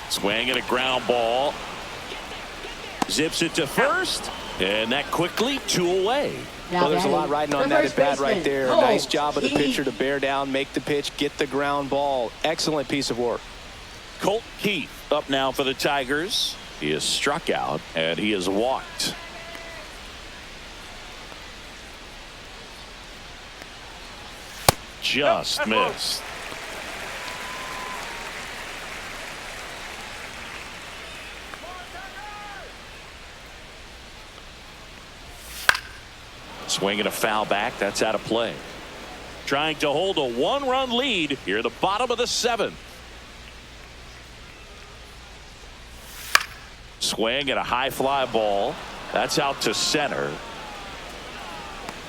Swing and a ground ball. Zips it to first. And that quickly 2 away. Well, there's a lot riding on that at bat right there. Nice job of the pitcher to bear down, make the pitch, get the ground ball. Excellent piece of work. Colt Keith up now for the Tigers. He is struck out and he is walked. Just missed. Swinging a foul back. That's out of play. Trying to hold a 1-run lead here at the bottom of the 7th. Swing and a high fly ball. That's out to center.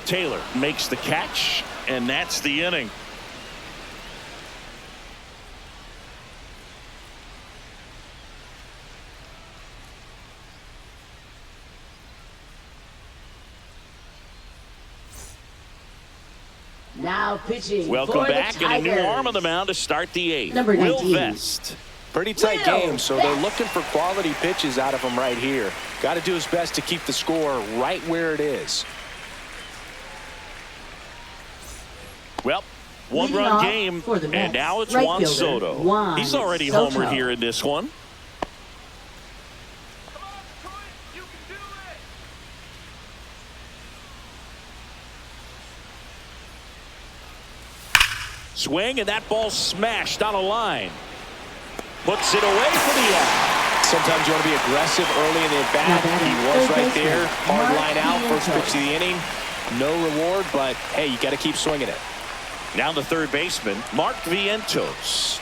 Taylor makes the catch, and that's the inning. Now pitching. Welcome for back, the and a new Tigers. arm on the mound to start the 8th. Number Will 19. Vest. Pretty tight Will game, so they're Vest. looking for quality pitches out of him right here. Got to do his best to keep the score right where it is. Well, Leading 1-run off game, for the and Mets, now it's right Juan fielder, Soto. Juan He's already Soto. homered here in this one. Swing, and that ball smashed on a line. Puts it away for the out. Sometimes you want to be aggressive early in the at-bat. He was right there. Hard line out. First pitch of the inning. No reward, but, hey, you got to keep swinging it. Now the third baseman, Mark Vientos.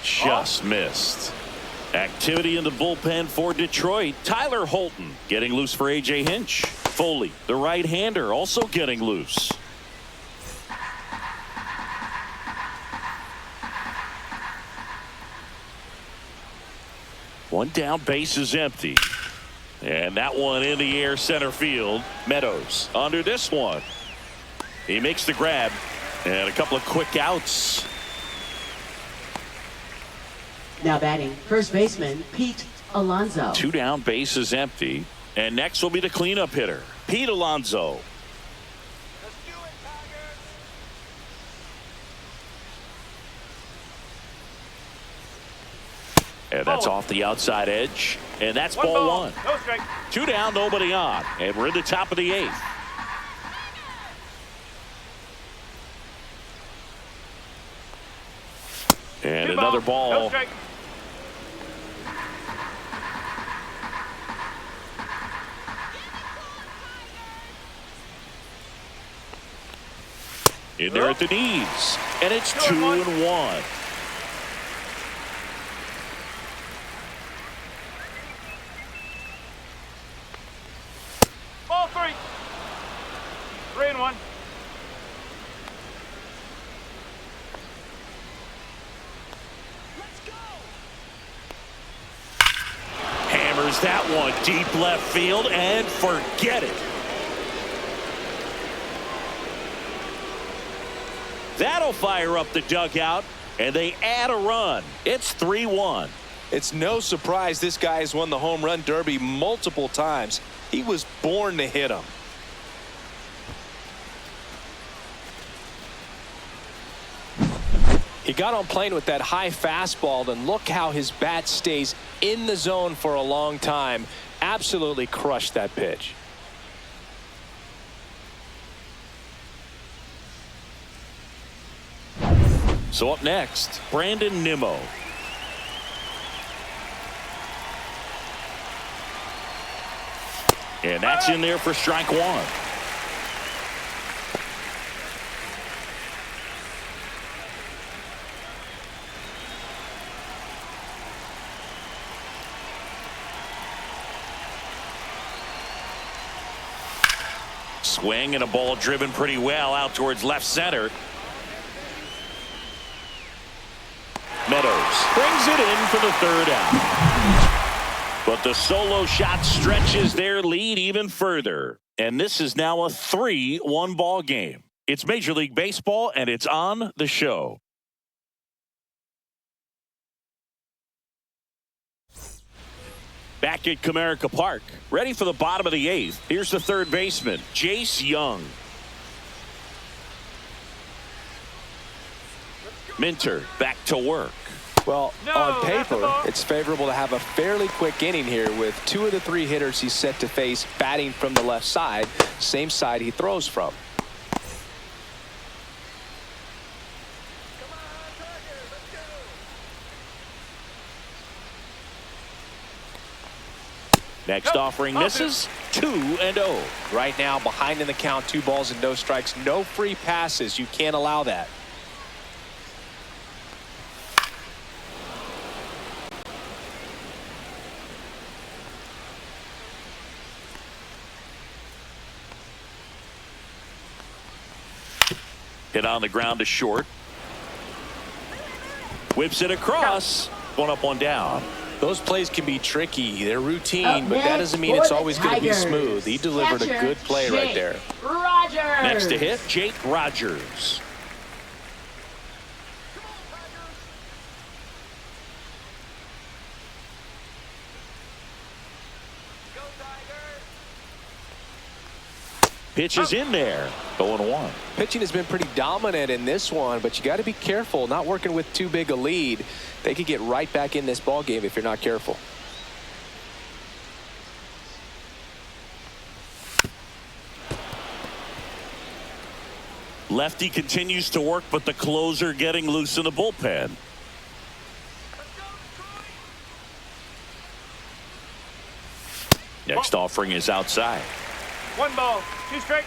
Just missed. Activity in the bullpen for Detroit. Tyler Holton getting loose for A.J. Hinch. Foley, the right-hander, also getting loose. One down, base is empty. And that one in the air center field. Meadows under this one. He makes the grab. And a couple of quick outs. Now batting, first baseman Pete Alonso. 2 down, base is empty. And next will be the cleanup hitter, Pete Alonso. And that's off the outside edge. And that's ball 1. No strike. 2 down, nobody on. And we're in the top of the 8th. And another No ball. strike. In there at the knees. And it's 2-1. Ball 3. 3-1. Hammers that one deep left field and forget it. That'll fire up the dugout, and they add a run. It's 3-1. It's no surprise this guy has won the home run derby multiple times. He was born to hit them. He got on plane with that high fastball, and look how his bat stays in the zone for a long time. Absolutely crushed that pitch. So up next, Brandon Nimmo. And that's in there for strike 1. Swing and a ball driven pretty well out towards left center. Meadows brings it in for the third out. But the solo shot stretches their lead even further. And this is now a 3-1 ball game. It's Major League Baseball, and it's on the show. Back at Comerica Park, ready for the bottom of the 8th. Here's the third baseman, Jace Young. Minter back to work. Well, on paper, it's favorable to have a fairly quick inning here with 2 of the 3 hitters he's set to face batting from the left side, same side he throws from. Next offering misses. 2-0. Right now, behind in the count, 2 balls and no strikes. No free passes. You can't allow that. Hit on the ground to short. Whips it across. 1 up, 1 down. Those plays can be tricky. They're routine, but that doesn't mean it's always going to be smooth. He delivered a good play right there. Rogers. Next to hit, Jake Rogers. Pitch is in there. 0-1. Pitching has been pretty dominant in this one, but you got to be careful. Not working with too big a lead. They could get right back in this ball game if you're not careful. Lefty continues to work, but the closer getting loose in the bullpen. Next offering is outside. 1 ball, 2 strikes.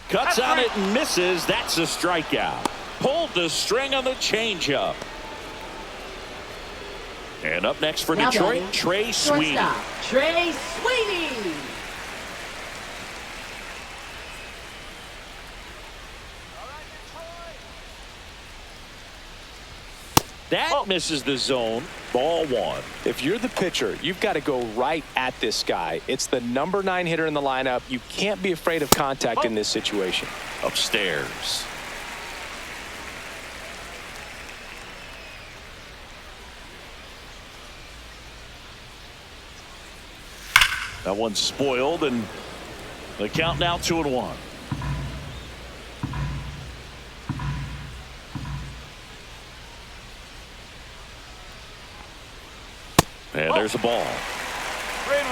Cuts on it and misses. That's a strikeout. Pulled the string on the changeup. And up next for Detroit, Trey Sweeney. Trey Sweeney. That misses the zone. Ball 1. If you're the pitcher, you've got to go right at this guy. It's the number 9 hitter in the lineup. You can't be afraid of contact in this situation. Upstairs. That one's spoiled, and the count now 2-1. And there's a ball.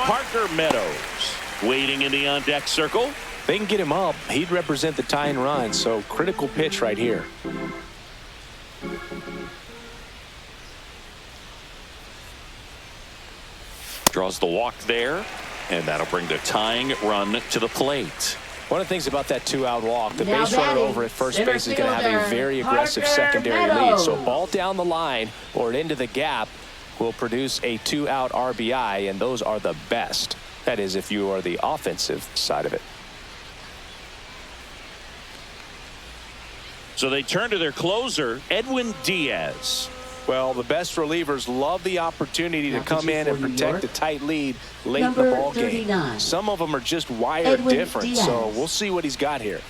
Parker Meadows waiting in the on-deck circle. If they can get him up, he'd represent the tying run, so critical pitch right here. Draws the walk there, and that'll bring the tying run to the plate. One of the things about that 2-out walk, the base runner over at first base is going to have a very aggressive secondary lead. So a ball down the line or into the gap will produce a 2-out RBI, and those are the best. That is, if you are the offensive side of it. So they turn to their closer, Edwin Diaz. Well, the best relievers love the opportunity to come in and protect a tight lead late in the ball game. Some of them are just wired different, so we'll see what he's got here.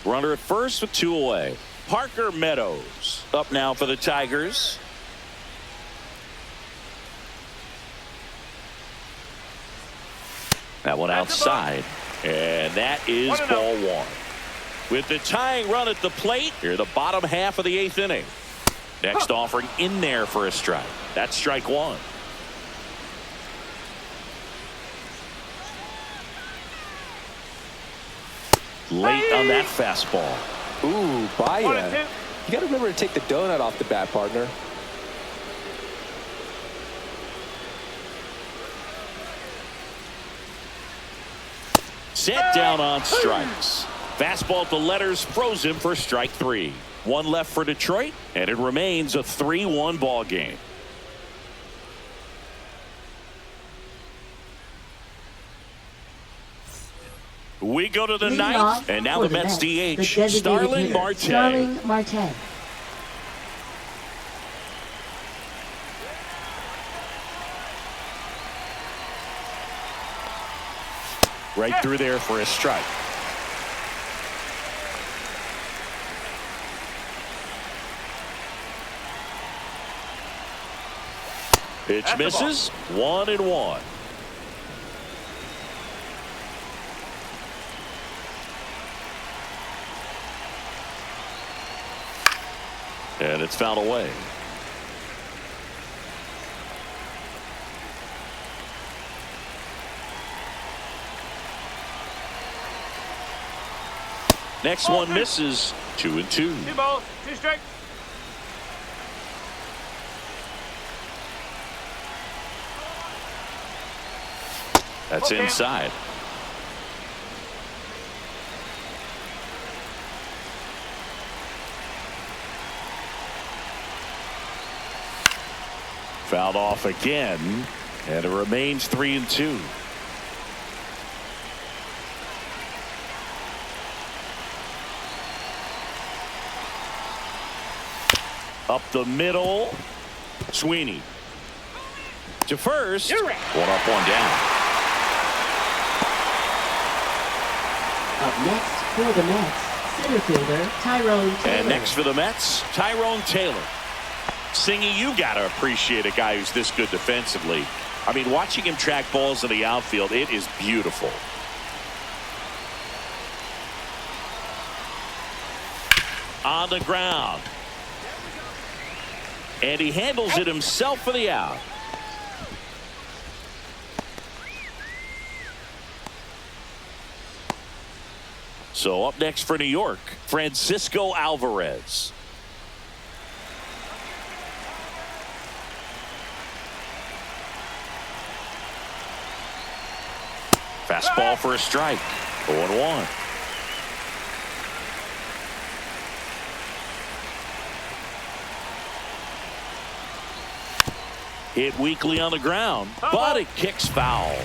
Runner at first with 2 away. Parker Meadows up now for the Tigers. That one outside, and that is ball 1. With the tying run at the plate, here the bottom half of the 8th inning. Next offering in there for a strike. That's strike 1. Late on that fastball. Ooh, Baya. You got to remember to take the donut off the bat, partner. Set down on strikes. Fastball at the letters froze him for strike 3. One left for Detroit, and it remains a 3-1 ball game. We go to the ninth, and now the Mets DH, Starling Marte. Right through there for a strike. Pitch misses. 1-1. And it's fouled away. Next one misses. 2-2. 2 balls, 2 strikes. That's inside. Fouled off again, and it remains 3-2. Up the middle, Sweeney to first. 1 up, 1 down. Up next for the Mets, center fielder Tyrone Taylor. And next for the Mets, Tyrone Taylor. Singy, you got to appreciate a guy who's this good defensively. I mean, watching him track balls in the outfield, it is beautiful. On the ground. And he handles it himself for the out. So up next for New York, Francisco Alvarez. Fastball for a strike. 0-1. Hit weakly on the ground, but it kicks foul.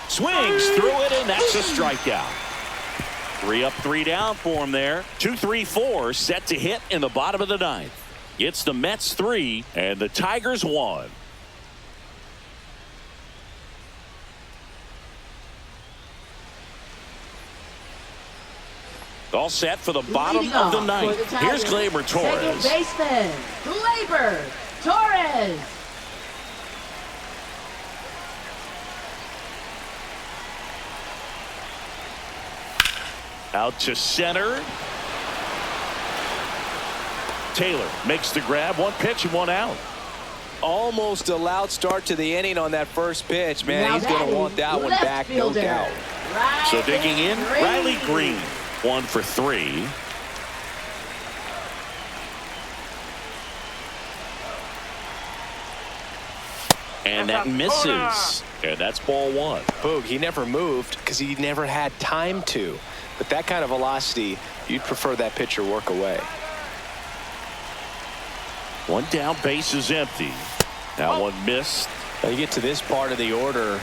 Swings through it, and that's a strikeout. 3 up, 3 down for him there. 2-3-4 set to hit in the bottom of the ninth. It's the Mets 3 and the Tigers 1. All set for the bottom of the ninth. Here's Gleyber Torres. Second baseman, Gleyber Torres. Out to center. Taylor makes the grab. 1 pitch and 1 out. Almost a loud start to the inning on that first pitch, man. He's going to want that one back, no doubt. So digging in, Riley Green. 1 for 3. And that misses. And that's ball 1. Boog, he never moved because he never had time to. But that kind of velocity, you'd prefer that pitcher work away. 1 down, base is empty. That one missed. Now you get to this part of the order.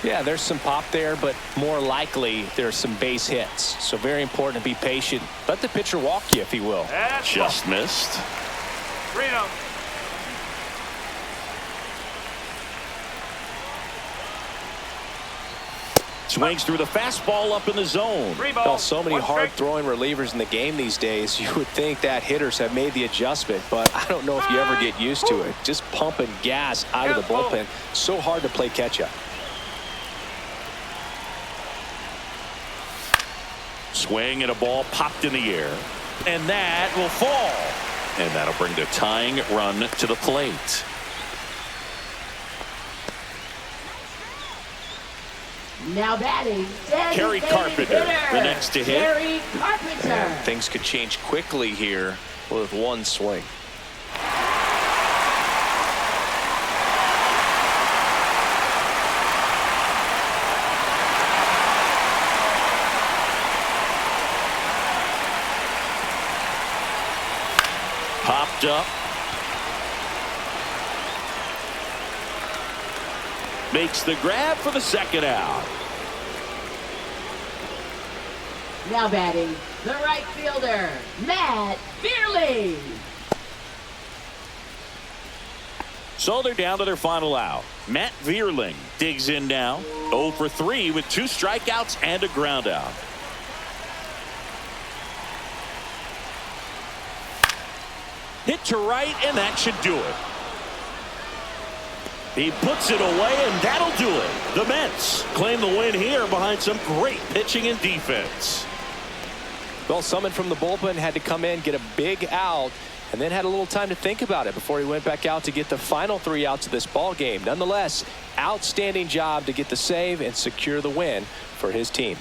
Yeah, there's some pop there, but more likely there's some base hits. So very important to be patient. Let the pitcher walk you, if he will. Just missed. 3-0. Swings through the fastball up in the zone. Well, so many hard-throwing relievers in the game these days. You would think that hitters have made the adjustment, but I don't know if you ever get used to it. Just pumping gas out of the bullpen. So hard to play catch-up. Swing and a ball popped in the air. And that will fall. And that'll bring the tying run to the plate. Now batting, Kerry Carpenter, the next to hit. Kerry Carpenter. And things could change quickly here with 1 swing. makes the grab for the second out. Now batting, the right fielder, Matt Beerley. So they're down to their final out. Matt Vierling digs in now. 0 for 3 with 2 strikeouts and a ground out. Hit to right, and that should do it. He puts it away, and that'll do it. The Mets claim the win here behind some great pitching and defense. Well, someone from the bullpen had to come in, get a big out, and then had a little time to think about it before he went back out to get the final 3 outs of this ball game. Nonetheless, outstanding job to get the save and secure the win for his team.